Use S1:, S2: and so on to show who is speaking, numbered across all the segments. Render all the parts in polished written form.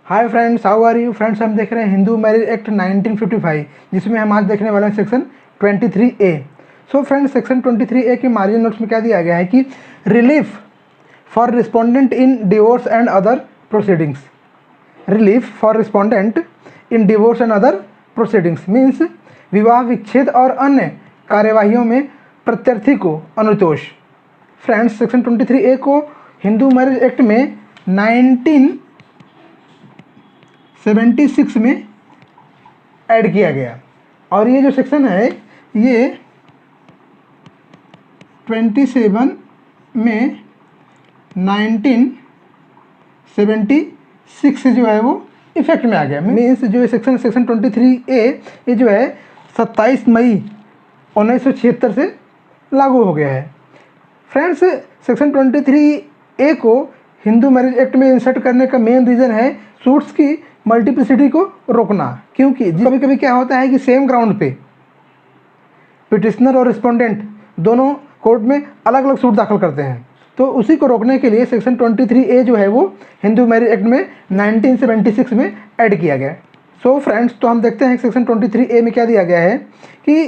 S1: Hi friends, how are you friends. हम देख रहे हैं हिंदू मैरिज एक्ट 1955, जिसमें हम आज देखने वाले हैं section 23A। So friends, section 23A के मार्जिन नोट्स में क्या दिया गया है कि relief for respondent in divorce and other proceedings. Relief for respondent in divorce and other proceedings means विवाह विच्छेद और अन्य कार्यवाहियों में प्रत्यर्थी को अनुतोष। फ्रेंड्स, सेक्शन 23A को हिंदू मैरिज एक्ट में 1976 में ऐड किया गया, और ये जो सेक्शन है ये 27 में 1976 से जो है वो इफेक्ट में आ गया। मीन्स जो सेक्शन 23A ये जो है 27 मई 1976 से लागू हो गया है। फ्रेंड्स, सेक्शन 23A को हिंदू मैरिज एक्ट में इंसर्ट करने का मेन रीज़न है सूट्स की मल्टीप्लिसिटी को रोकना, क्योंकि कभी कभी क्या होता है कि सेम ग्राउंड पे पिटिशनर और रिस्पोंडेंट दोनों कोर्ट में अलग अलग सूट दाखिल करते हैं, तो उसी को रोकने के लिए सेक्शन 23A जो है वो हिंदू मैरिज एक्ट में 1976 में ऐड किया गया। सो फ्रेंड्स, तो हम देखते हैं सेक्शन 23A में क्या दिया गया है कि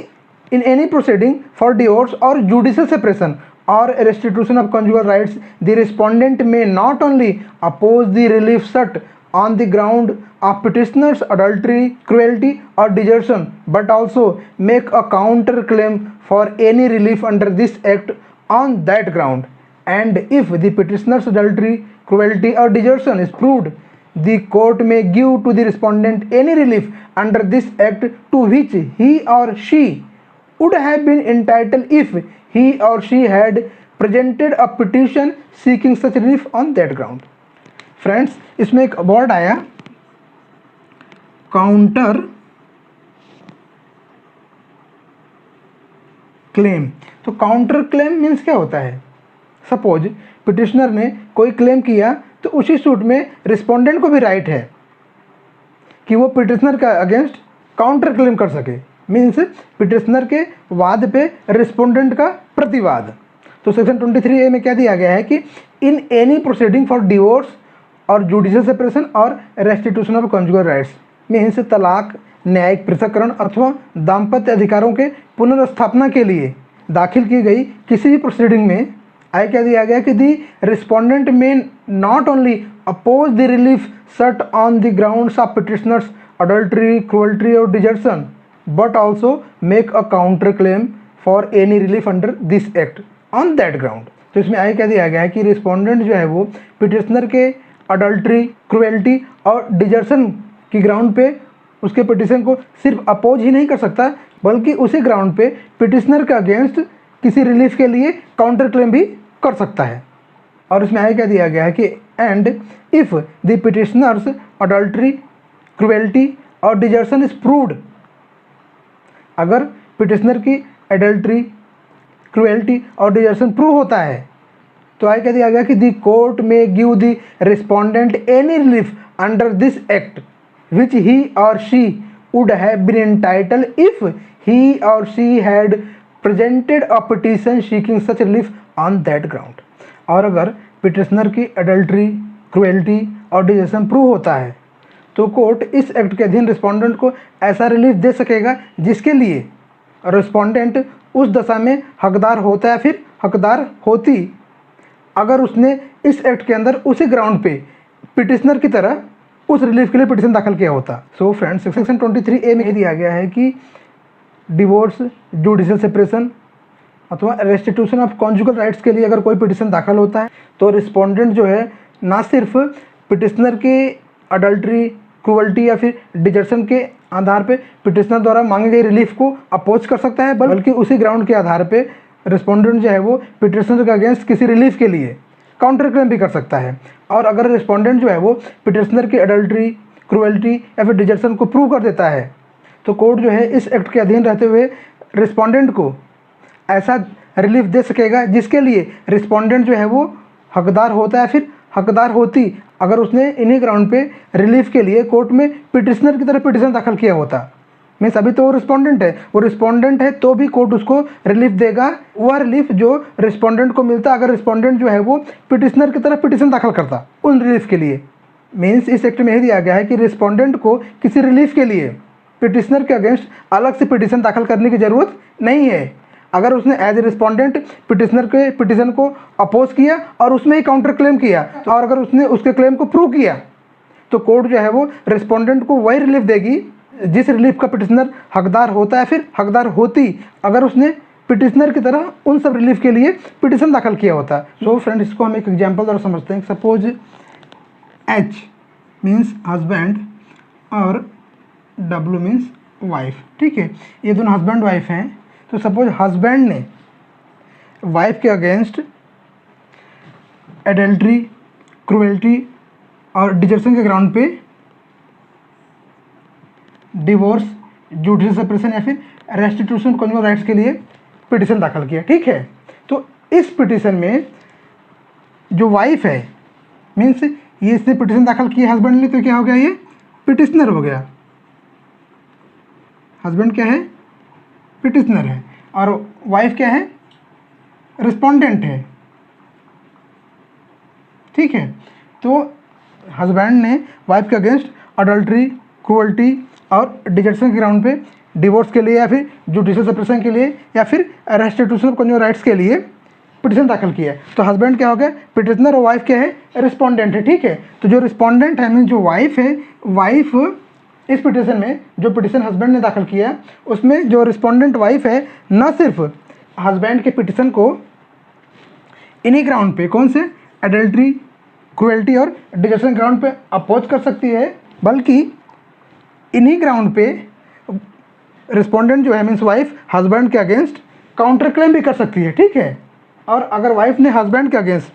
S1: in any proceeding for divorce और judicial separation or restitution of conjugal rights, the respondent may not only oppose the relief sought on the ground of petitioner's adultery, cruelty or desertion, but also make a counter claim for any relief under this act on that ground. And if the petitioner's adultery, cruelty or desertion is proved, the court may give to the respondent any relief under this act to which he or she would have been entitled if he or she had presented a petition seeking such relief on that ground. Friends, इसमें एक word आया counter claim. तो counter claim means क्या होता है? Suppose petitioner ने कोई claim किया तो उसी सूट में रिस्पोंडेंट को भी राइट है कि वो पिटिशनर का अगेंस्ट काउंटर क्लेम कर सके। मीन्स पिटिशनर के वाद पे रिस्पोंडेंट का प्रतिवाद। तो सेक्शन 23A में क्या दिया गया है कि in any proceeding for divorce और जुडिशियल सेपरेशन और restitution of conjugal rights means तलाक, न्यायिक पृथक्करण अथवा दाम्पत्य अधिकारों के पुनर्स्थापना के लिए दाखिल की गई किसी भी प्रोसीडिंग में आगे क्या दिया गया कि the respondent may not only oppose the relief sought on the grounds of petitioner's adultery, cruelty और desertion, but also make a counter claim for any relief under this act on that ground. तो इसमें आगे क्या दिया गया है कि respondent जो है वो पिटिशनर के अडल्ट्री, क्रुएल्टी और डिजर्शन की ग्राउंड पे उसके पिटिशन को सिर्फ अपोज ही नहीं कर सकता, बल्कि उसी ग्राउंड पे पिटिशनर के अगेंस्ट किसी रिलीफ के लिए काउंटर क्लेम भी कर सकता है। और इसमें आगे क्या दिया गया है कि and if the petitioner's adultery, cruelty और डिजर्शन इज प्रूव्ड, अगर पिटिशनर की एडल्ट्री, क्रुएल्टी और डिजर्शन प्रूव होता है तो आगे क्या दिया गया कि the court may give the respondent any relief under this act which he और she would have been entitled if he और she had presented a petition seeking such relief on that ground. और अगर petitioner की adultery, cruelty और desertion prove होता है तो court इस एक्ट के अधीन रिस्पोंडेंट को ऐसा रिलीफ दे सकेगा जिसके लिए रिस्पोंडेंट उस दशा में हकदार होता है, फिर हकदार होती, अगर उसने इस एक्ट के अंदर उसी ग्राउंड पे पिटिशनर की तरह उस रिलीफ के लिए पिटिशन दाखिल किया होता। सो फ्रेंड्स, सेक्शन 23A में दिया गया है कि डिवोर्स, जुडिशियल सेपरेशन अथवा रेस्टिट्यूशन ऑफ कॉन्जुगल राइट्स के लिए अगर कोई पिटिशन दाखिल होता है तो रिस्पोंडेंट जो है ना सिर्फ पिटिशनर के अडल्ट्री, क्रुएल्टी या फिर डिजर्शन के आधार पे पिटिशनर द्वारा मांगी गई रिलीफ को अपोज कर सकता है, बल्कि उसी ग्राउंड के आधार पे रिस्पोंडेंट जो है वो पिटिशनर के अगेंस्ट किसी रिलीफ के लिए काउंटर क्लेम भी कर सकता है। और अगर रिस्पोंडेंट जो है वो पिटिशनर की एडल्ट्री, क्रुएल्टी या फिर डिजर्शन को प्रूव कर देता है तो कोर्ट जो है इस एक्ट के अधीन रहते हुए रिस्पोंडेंट को ऐसा रिलीफ दे सकेगा जिसके लिए रिस्पोंडेंट जो है वो हकदार होता है, फिर हकदार होती, अगर उसने इन्हीं ग्राउंड पे रिलीफ के लिए कोर्ट में पिटिशनर की तरह पिटिशन दाखिल किया होता। मीन्स अभी तो वो रिस्पोंडेंट है तो भी कोर्ट उसको रिलीफ देगा, वह रिलीफ जो रिस्पोंडेंट को मिलता अगर रिस्पोंडेंट जो है वो पिटिशनर की तरह पिटिशन दाखिल करता उन रिलीफ के लिए। मीन्स इस सेक्टर में यही दिया गया है कि रिस्पोंडेंट को किसी रिलीफ के लिए पिटिशनर के अगेंस्ट अलग से पिटिशन दाखिल करने की ज़रूरत नहीं है। अगर उसने एज ए रिस्पोंडेंट पिटिशनर के पिटिशन को अपोज किया और उसमें ही काउंटर क्लेम किया, और अगर उसने उसके क्लेम को प्रूव किया, तो कोर्ट जो है वो रिस्पोंडेंट को वही रिलीफ देगी जिस रिलीफ का पिटिशनर हकदार होता है, फिर हकदार होती, अगर उसने पिटिशनर की तरह उन सब रिलीफ के लिए पिटिशन दाखिल किया होता है। सो फ्रेंड, इसको हम एक एग्जाम्पल द्वारा समझते हैं। सपोज एच मीन्स हस्बैंड और डब्ल्यू मीन्स वाइफ, ठीक है, ये दोनों हस्बैंड वाइफ हैं। तो सपोज हस्बैंड ने वाइफ के अगेंस्ट एडल्ट्री, क्रूएल्टी और डिजर्शन के ग्राउंड पे डिवोर्स, जुडिशियल सेपरेशन या फिर रेस्टिट्यूशन कॉन्जुगल राइट्स के लिए पिटिशन दाखिल किया, ठीक है। तो इस पिटिशन में जो वाइफ है, मीन्स ये इसने पिटिशन दाखिल किया हस्बैंड ने, तो क्या हो गया, ये पिटिशनर हो गया। हस्बैंड क्या है, पिटिशनर है, और वाइफ क्या है, रिस्पोंडेंट है, ठीक है। तो हस्बैंड ने वाइफ के अगेंस्ट अडल्ट्री, क्रूअल्टी और डिजर्शन के ग्राउंड पे डिवोर्स के लिए या फिर जुडिशियल सेपरेशन के लिए या फिर रेस्टिट्यूशन ऑफ कॉन्जुगल राइट्स के लिए पिटिशन दाखिल किया है। तो हस्बैंड क्या हो गया, पिटिशनर, और वाइफ क्या है, रिस्पोंडेंट है, ठीक है। तो जो रिस्पोंडेंट है मीन जो वाइफ है, वाइफ इस पिटिशन में जो पिटिशन हस्बैंड ने दाखिल किया उसमें जो रिस्पोंडेंट वाइफ है, न सिर्फ हस्बैंड के पिटिशन को इन्हीं ग्राउंड पे, कौन से, एडल्ट्री, क्रूएल्टी और डिजर्शन ग्राउंड पे अपोज कर सकती है, बल्कि इन्हीं ग्राउंड पे रिस्पोंडेंट जो है मीन्स वाइफ हस्बैंड के अगेंस्ट काउंटर क्लेम भी कर सकती है, ठीक है। और अगर वाइफ ने हस्बैंड के अगेंस्ट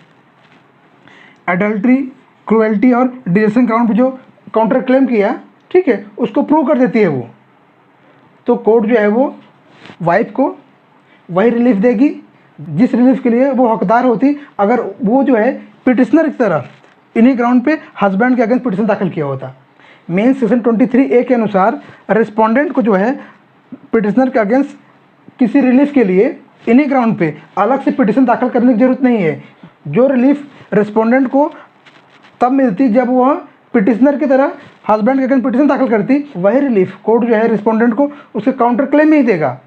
S1: एडल्ट्री, क्रूएल्टी और डिजर्शन ग्राउंड पे जो काउंटर क्लेम किया, ठीक है, उसको प्रूव कर देती है वो, तो कोर्ट जो है वो वाइफ को वही रिलीफ देगी जिस रिलीफ के लिए वो हकदार होती अगर वो जो है पिटिशनर की तरह इन्हीं ग्राउंड पे हस्बैंड के अगेंस्ट पिटिशन दाखिल किया होता। मेन सेक्शन 23A के अनुसार रिस्पोंडेंट को जो है पिटिशनर के अगेंस्ट किसी रिलीफ के लिए इन्हीं ग्राउंड पे अलग से पिटिशन दाखिल करने की जरूरत नहीं है। जो रिलीफ रिस्पोंडेंट को तब मिलती जब वह पिटिशनर की तरह हस्बैंड के अगेंस्ट पिटिशन दाखिल करती, वही रिलीफ कोर्ट जो है रिस्पोंडेंट को उसके काउंटर क्लेम में ही देगा।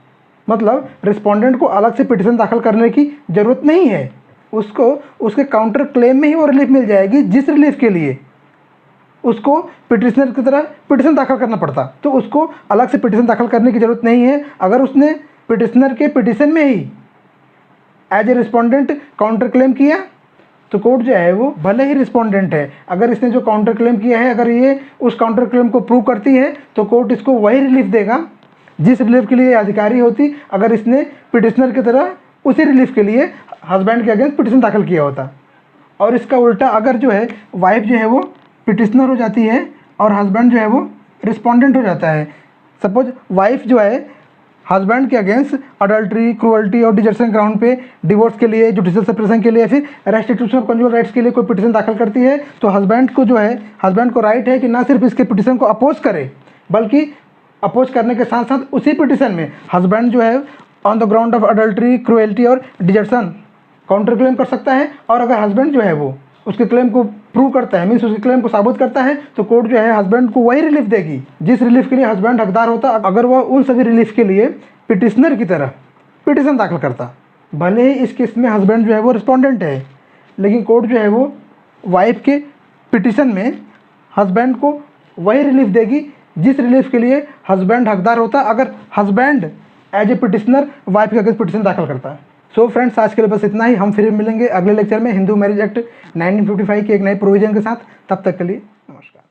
S1: मतलब रिस्पोंडेंट को अलग से पिटिशन दाखिल करने की ज़रूरत नहीं है, उसको उसके काउंटर क्लेम में ही वो रिलीफ मिल जाएगी जिस रिलीफ के लिए उसको पिटिशनर की तरह पिटिशन दाखिल करना पड़ता। तो उसको अलग से पिटिशन दाखिल करने की ज़रूरत नहीं है अगर उसने पिटिशनर के पिटिशन में ही as a respondent counter claim किया। तो कोर्ट जो है वो भले ही रिस्पोंडेंट है, अगर इसने जो काउंटर क्लेम किया है अगर ये उस काउंटर क्लेम को प्रूव करती है तो कोर्ट इसको वही रिलीफ देगा जिस रिलीफ के लिए अधिकारी होती अगर इसने पिटिशनर की तरह उसी रिलीफ के लिए हस्बैंड के अगेंस्ट पिटिशन दाखिल किया होता। और इसका उल्टा अगर जो है वाइफ जो है वो पिटिशनर हो जाती है और हस्बैंड जो है वो रिस्पोंडेंट हो जाता है। सपोज वाइफ जो है हस्बैंड के अगेंस्ट अडल्ट्री, क्रूअल्टी और डिजर्शन ग्राउंड पे डिवोर्स के लिए, जुडिशियल सेपरेशन के लिए, फिर रेस्टिट्यूशन ऑफ कॉन्जुगल राइट्स के लिए कोई पिटिशन दाखिल करती है, तो हस्बैंड को जो है हस्बैंड को राइट है कि ना सिर्फ इसके पिटिशन को अपोज करे बल्कि अपोज करने के साथ साथ उसी पिटिशन में हस्बैंड जो है on the ground of adultery, cruelty और डिजर्शन काउंटर क्लेम कर सकता है। और अगर हस्बैंड जो है वो उसके क्लेम को प्रूव करता है मीन्स उसके क्लेम को साबित करता है तो कोर्ट जो है हस्बैंड को वही रिलीफ देगी जिस रिलीफ के लिए हस्बैंड हकदार होता अगर वह उन सभी रिलीफ के लिए पिटिशनर की तरह पिटिशन दाखिल करता। भले ही इस केस में हस्बैंड जो है वो रिस्पोंडेंट है, लेकिन कोर्ट जो है वो वाइफ के पिटिशन में हस्बैंड को वही रिलीफ देगी जिस रिलीफ के लिए हस्बैंड हकदार होता अगर husband as a petitioner wife के अगेंस्ट पिटिशन दाखिल करता है। सो फ्रेंड्स, आज के लिए बस इतना ही। हम फिर मिलेंगे अगले लेक्चर में हिंदू मैरिज एक्ट 1955 की एक नई प्रोविजन के साथ। तब तक के लिए नमस्कार।